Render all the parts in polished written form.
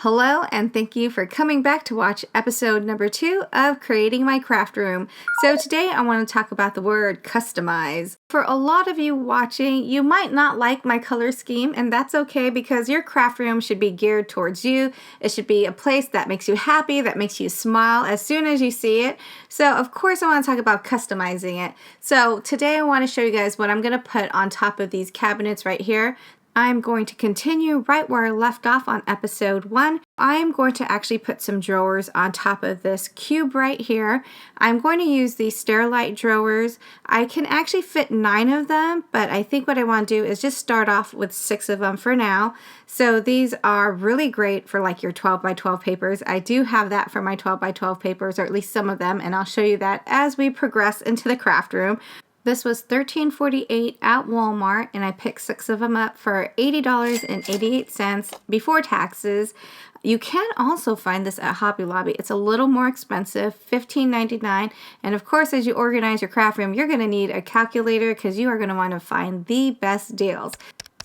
Hello, and thank you for coming back to watch episode number 2 of Creating My Craft Room. So today I want to talk about the word customize. For a lot of you watching, you might not like my color scheme, and that's okay because your craft room should be geared towards you. It should be a place that makes you happy, that makes you smile as soon as you see it. So of course I want to talk about customizing it. So today I want to show you guys what I'm going to put on top of these cabinets right here. I'm going to continue right where I left off on episode 1. I'm going to actually put some drawers on top of this cube right here. I'm going to use these Sterilite drawers. I can actually fit 9 of them, but I think what I want to do is just start off with 6 of them for now. So these are really great for like your 12 by 12 papers. I do have that for my 12 by 12 papers, or at least some of them, and I'll show you that as we progress into the craft room. This was $13.48 at Walmart, and I picked 6 of them up for $80.88 before taxes. You can also find this at Hobby Lobby. It's a little more expensive, $15.99. And of course, as you organize your craft room, you're going to need a calculator because you are going to want to find the best deals.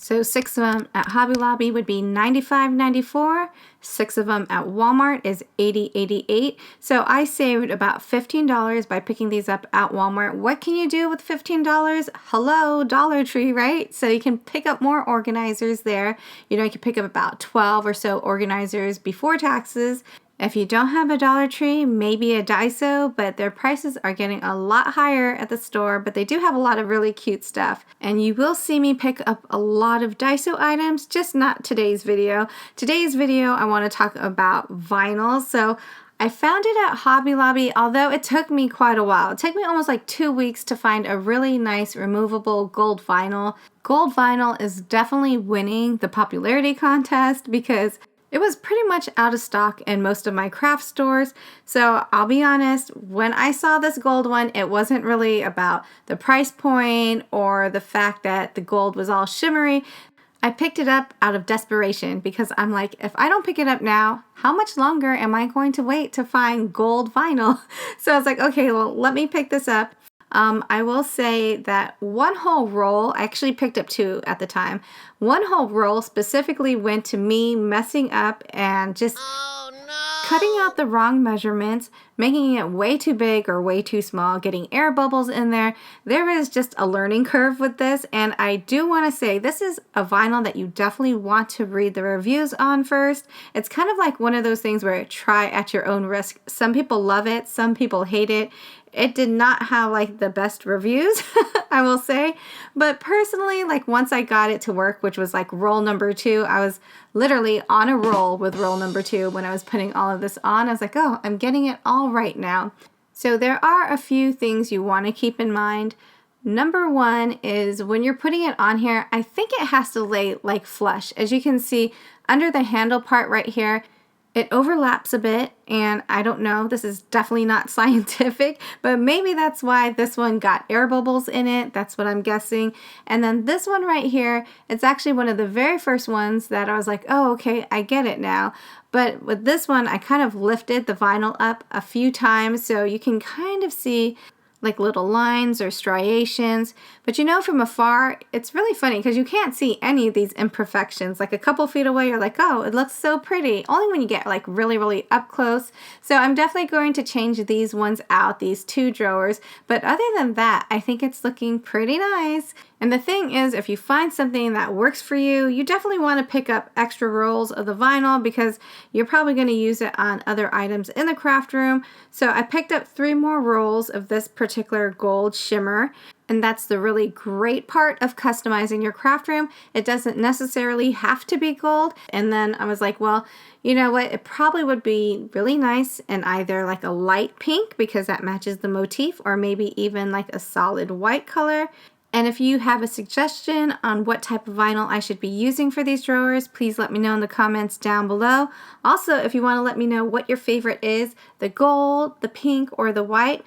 So 6 of them at Hobby Lobby would be $95.94. 6 of them at Walmart is $80.88. So I saved about $15 by picking these up at Walmart. What can you do with $15? Hello, Dollar Tree, right? So you can pick up more organizers there. You can pick up about 12 or so organizers before taxes. If you don't have a Dollar Tree, maybe a Daiso, but their prices are getting a lot higher at the store, but they do have a lot of really cute stuff. And you will see me pick up a lot of Daiso items, just not today's video. Today's video, I want to talk about vinyl. So I found it at Hobby Lobby, although it took me quite a while. It took me almost like 2 weeks to find a really nice removable gold vinyl. Gold vinyl is definitely winning the popularity contest because it was pretty much out of stock in most of my craft stores. So I'll be honest, when I saw this gold one, it wasn't really about the price point or the fact that the gold was all shimmery. I picked it up out of desperation because I'm like, if I don't pick it up now, how much longer am I going to wait to find gold vinyl? So I was like, okay, well, let me pick this up. I will say that one whole roll, I actually picked up 2 at the time. One whole roll specifically went to me messing up and just cutting out the wrong measurements, making it way too big or way too small, getting air bubbles in there. There is just a learning curve with this, and I do want to say this is a vinyl that you definitely want to read the reviews on first. It's kind of like one of those things where try at your own risk. Some people love it, some people hate it. It did not have like the best reviews, I will say. But personally, like once I got it to work, which was like roll number 2, I was literally on a roll with roll number 2 when I was putting all of this on. I was like, oh, I'm getting it all right now. So there are a few things you want to keep in mind. Number 1 is when you're putting it on here, I think it has to lay like flush. As you can see under the handle part right here, it overlaps a bit, and I don't know, this is definitely not scientific, but maybe that's why this one got air bubbles in it. That's what I'm guessing. And then this one right here, it's actually one of the very first ones that I was like, oh, okay, I get it now. But with this one, I kind of lifted the vinyl up a few times so you can kind of see like little lines or striations. But from afar, it's really funny because you can't see any of these imperfections. Like a couple feet away, you're like, oh, it looks so pretty. Only when you get like really, really up close. So I'm definitely going to change these ones out, these 2 drawers. But other than that, I think it's looking pretty nice. And the thing is, if you find something that works for you, you definitely want to pick up extra rolls of the vinyl because you're probably going to use it on other items in the craft room. So I picked up 3 more rolls of this particular gold shimmer. And that's the really great part of customizing your craft room. It doesn't necessarily have to be gold. And then I was like, well, you know what? It probably would be really nice in either like a light pink because that matches the motif, or maybe even like a solid white color. And if you have a suggestion on what type of vinyl I should be using for these drawers, please let me know in the comments down below. Also, if you want to let me know what your favorite is, the gold, the pink, or the white.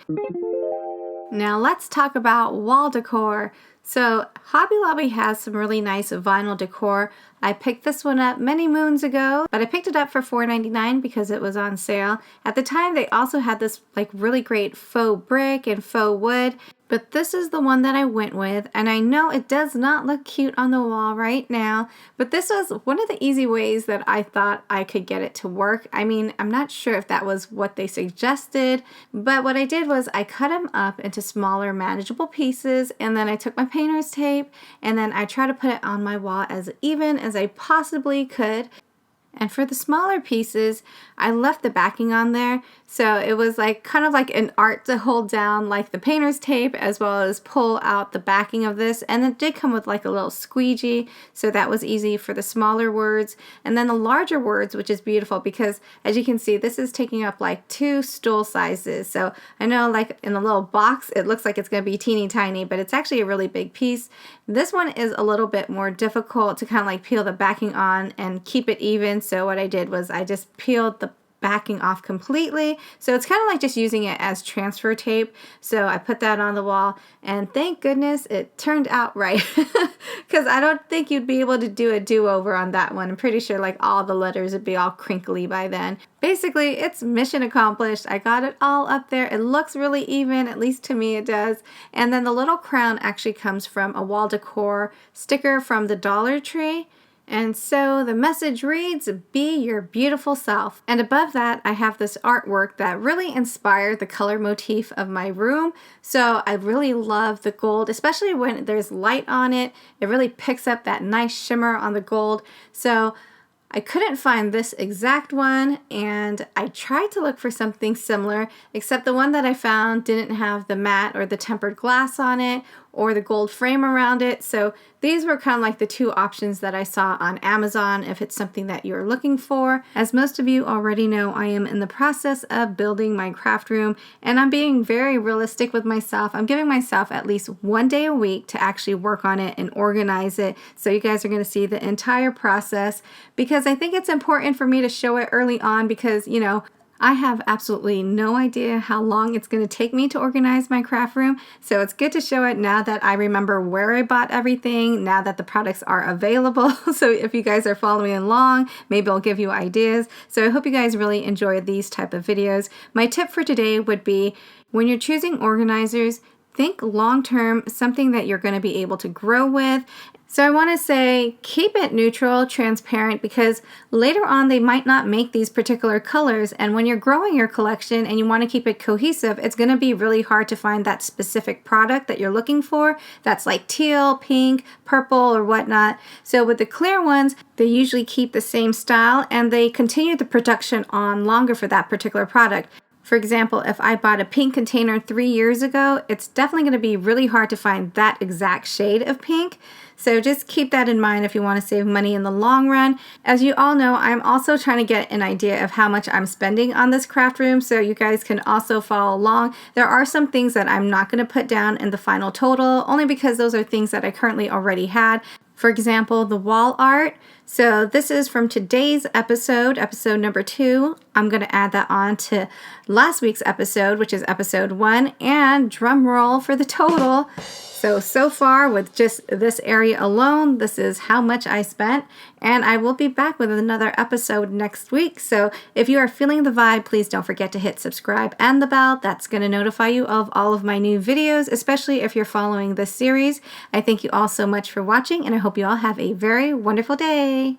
Now let's talk about wall decor. So Hobby Lobby has some really nice vinyl decor. I picked this one up many moons ago, but I picked it up for $4.99 because it was on sale. At the time, they also had this like really great faux brick and faux wood. But this is the one that I went with, and I know it does not look cute on the wall right now, but this was one of the easy ways that I thought I could get it to work. I mean, I'm not sure if that was what they suggested, but what I did was I cut them up into smaller manageable pieces, and then I took my painter's tape, and then I tried to put it on my wall as even as I possibly could. And for the smaller pieces, I left the backing on there, so it was like kind of like an art to hold down like the painter's tape as well as pull out the backing of this. And it did come with like a little squeegee, so that was easy for the smaller words. And then the larger words, which is beautiful because as you can see, this is taking up like 2 stool sizes. So I know like in the little box, it looks like it's going to be teeny tiny, but it's actually a really big piece. This one is a little bit more difficult to kind of like peel the backing on and keep it even. So what I did was I just peeled the backing off completely. So it's kind of like just using it as transfer tape. So I put that on the wall and thank goodness it turned out right because I don't think you'd be able to do a do-over on that one. I'm pretty sure like all the letters would be all crinkly by then. Basically, it's mission accomplished. I got it all up there. It looks really even, at least to me it does. And then the little crown actually comes from a wall decor sticker from the Dollar Tree. And so the message reads, be your beautiful self. And above that, I have this artwork that really inspired the color motif of my room. So I really love the gold, especially when there's light on it. It really picks up that nice shimmer on the gold. So I couldn't find this exact one, and I tried to look for something similar, except the one that I found didn't have the matte or the tempered glass on it or the gold frame around it. So these were kind of like the 2 options that I saw on Amazon if it's something that you're looking for. As most of you already know, I am in the process of building my craft room, and I'm being very realistic with myself. I'm giving myself at least 1 day a week to actually work on it and organize it. So you guys are going to see the entire process because I think it's important for me to show it early on because, you know, I have absolutely no idea how long it's going to take me to organize my craft room, so it's good to show it now that I remember where I bought everything, now that the products are available. So if you guys are following along, maybe I'll give you ideas. So I hope you guys really enjoy these type of videos. My tip for today would be when you're choosing organizers, think long-term, something that you're going to be able to grow with. So I want to say keep it neutral, transparent, because later on they might not make these particular colors, and when you're growing your collection and you want to keep it cohesive, it's going to be really hard to find that specific product that you're looking for that's like teal, pink, purple, or whatnot. So with the clear ones, they usually keep the same style and they continue the production on longer for that particular product. For example, if I bought a pink container 3 years ago, it's definitely going to be really hard to find that exact shade of pink. So just keep that in mind if you want to save money in the long run. As you all know, I'm also trying to get an idea of how much I'm spending on this craft room, so you guys can also follow along. There are some things that I'm not going to put down in the final total, only because those are things that I currently already had. For example, the wall art. So this is from today's episode number 2. I'm going to add that on to last week's episode, which is episode 1, and drum roll for the total. So far with just this area alone, this is how much I spent, and I will be back with another episode next week. So if you are feeling the vibe, please don't forget to hit subscribe and the bell. That's going to notify you of all of my new videos, especially if you're following this series. I thank you all so much for watching, and I hope you all have a very wonderful day.